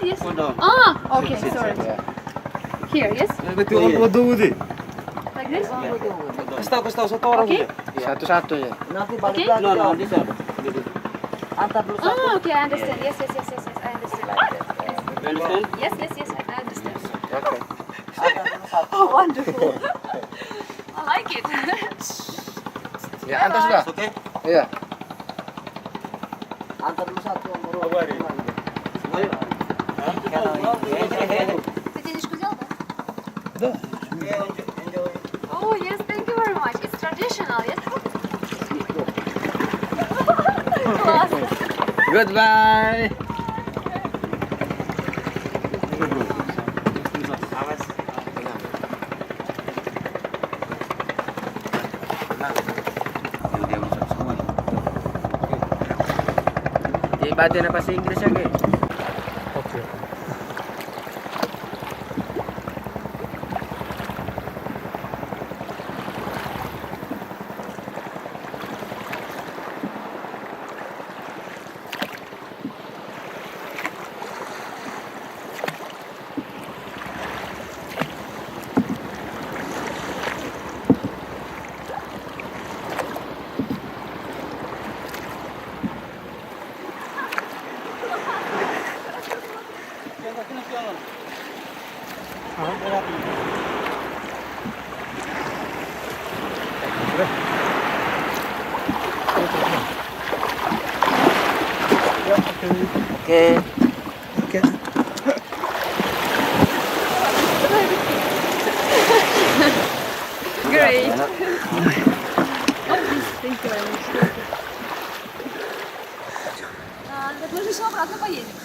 Yes. Ah, okay, sorry. Here, yes? Like this? Kasih tahu satu orang Okay. saja. Satu-satu ya. Nanti balik Okay. lagi. No, no, this one. Antar dulu satu. Ah, okay, I understand. Yes, I understand. You understand? Yes, I understand. Oke. Antar dulu satu. Oh, wonderful. I like it. Ya, antar sudah. Okay. Iya. Antar dulu satu. Ты денежку взял, да? Да. Oh, yes, thank you very much. It's traditional, yes? Класс. Goodbye. Tiba dia na bahasa Inggris ya, Ge? Oke. Oke. Great. Oh, thank you very much. Вот мы же еще обратно поедем.